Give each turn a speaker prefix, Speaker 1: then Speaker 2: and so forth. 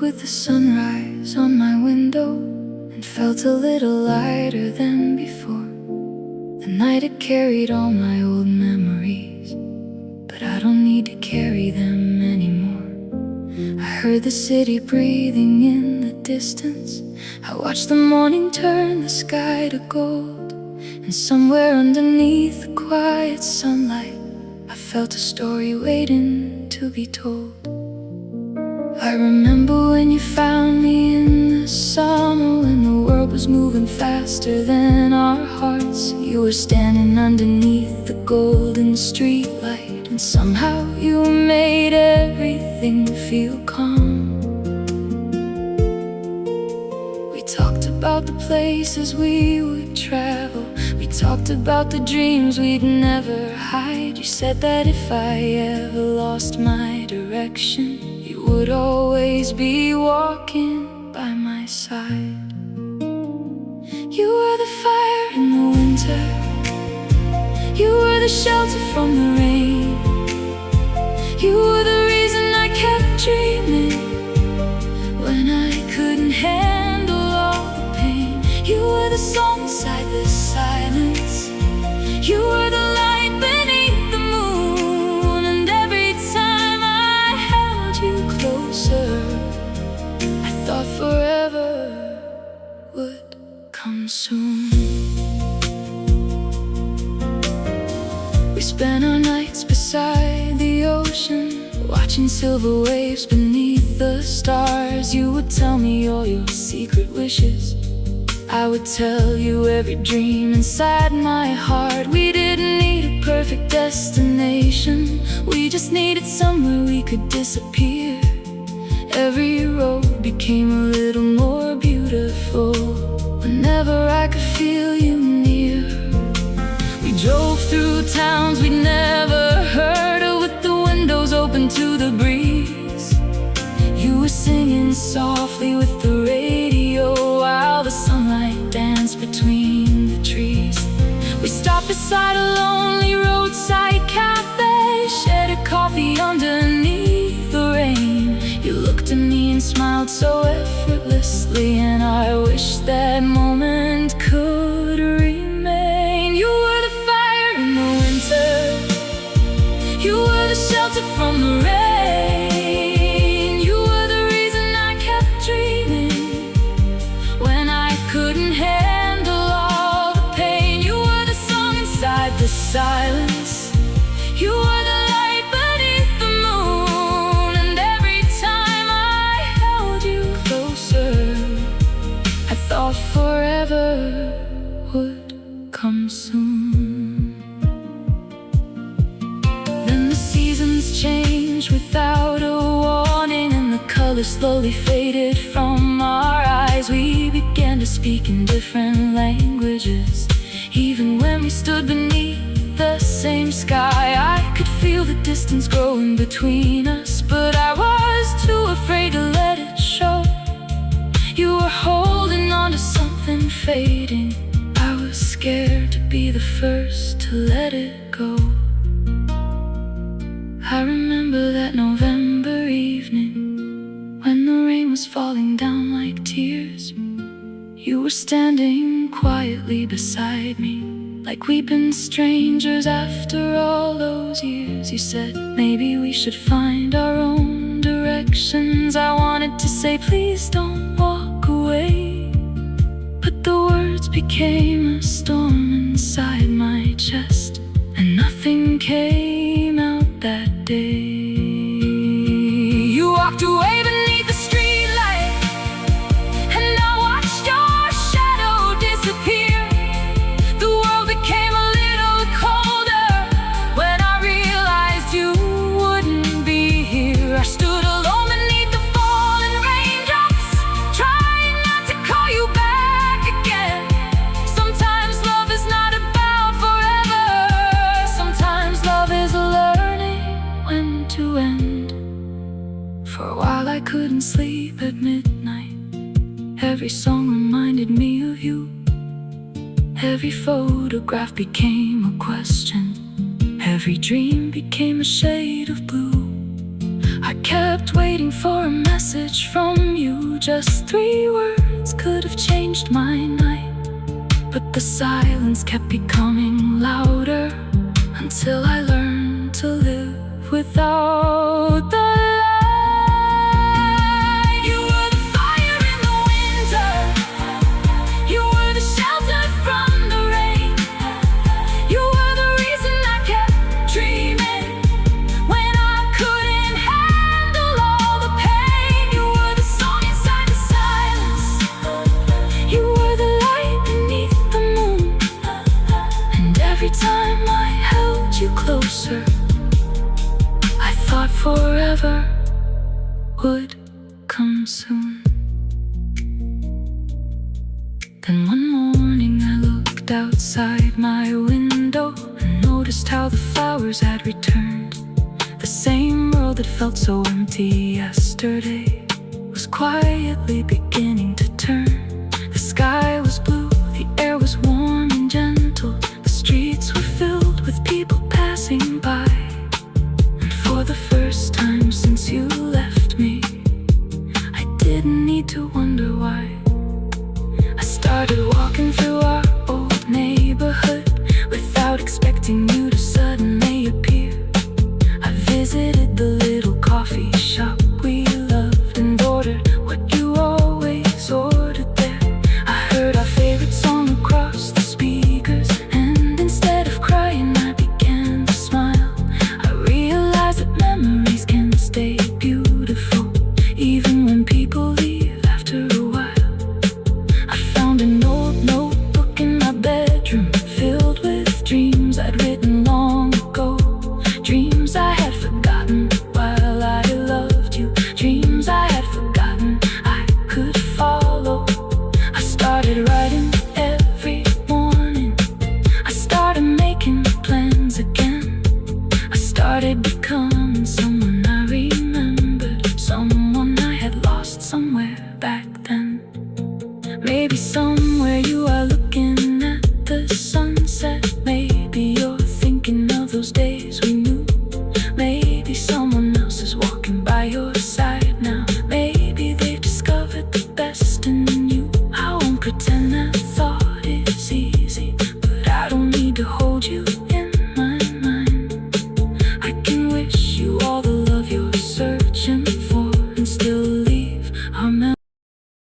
Speaker 1: with the sunrise on my window and felt a little lighter than before. The night had carried all my old memories, but I don't need to carry them anymore. I heard the city breathing in the distance. I watched the morning turn the sky to gold, and somewhere underneath the quiet sunlight I felt a story waiting to be told. I remember when you found me in the summer, when the world was moving faster than our hearts. You were standing underneath the golden streetlight, and somehow you made everything feel calm. We talked about the places we would travel. We talked about the dreams we'd never hide. You said that if I ever lost my direction, you would always be walking by my side. You were the fire in the winter. You were the shelter from the rain. You were the reason I kept dreaming when I couldn't handle all the pain. You were the song inside this silence. You were the light beneath the moon, and every time I held you closer, I thought forever would come soon. We spent our nights beside the ocean, watching silver waves beneath the stars. You would tell me all your secret wishes. I would tell you every dream inside my heart. We didn't need a perfect destination, we just needed somewhere we could disappear. Every road became a little more beautiful whenever I could feel you near. We drove through towns we'd never heard of, with the windows open to the breeze. You were singing softly with the radio while the sunlight danced between the trees. We stopped beside a lonely roadside cafe, shared a coffee underneath the rain. You looked at me and smiled so effortlessly, and I wish that moment could remain. You were the fire in the winter. You were the shelter from the rain. You were the reason I kept dreaming when I couldn't handle all the pain. You were the song inside the silence. You were the light beneath the moon, and every time I held you closer, I thought forever would come soon. Then the seasons changed without a warning, and the colors slowly faded from our eyes. We began to speak in different languages. Even when we stood beneath the same sky, I could feel the distance growing between us, but I was too afraid to let it show. You were holding on to something fading. I was scared to be the first to let it go. I remember that November evening when the rain was falling down like tears. You were standing quietly beside me, like we'd been strangers after all those years. You said maybe we should find our own directions. I wanted to say please don't walk away, but the words became a storm inside my chest, and nothing came out that day. You walked away beneath the streetlight, and I watched your shadow disappear. The world became a little colder when I realized you wouldn't be here. I stood alone beneath the falling raindrops, trying not to call you back again. Sometimes love is not about forever. Sometimes love is learning when to end. For a while I couldn't sleep at midnight. Every song reminded me of you. Every photograph became a question. Every dream became a shade of blue. I I kept waiting for a message from you. Just 3 words could have changed my night, but the silence kept becoming louder until I learned to live without the light. You were the fire in the winter. You were the shelter from the rain. You were the reason I kept dreaming when I couldn't handle all the pain. You were the song inside the silence. You were the light beneath the moon. And every time I held you closer, I thought forever would come soon. Then one morning I looked outside my window and noticed how the flowers had returned. The same world that felt so empty yesterday was quietly beginning to turn. The sky was blue, the air was warm and gentle. The streets were filled with people passing by. And for the first time since you left me, I didn't need to wonder why. I started walking through our old neighborhood without expecting you to suddenly appear. I visited the little coffee shop we loved and ordered what you always ordered there. I heard our favorite song across the speakers, and instead of crying I began to smile. I realized that memories can stay beautiful even when people leave after a while. I found an old notebook in my bedroom filled with dreams I'd written long ago. Dreams I had forgotten while I loved you. Dreams I had forgotten I could follow. I started writing every morning. I started making plans again. I started becoming someone I remembered, someone I had lost somewhere back then. Maybe somewhere you are looking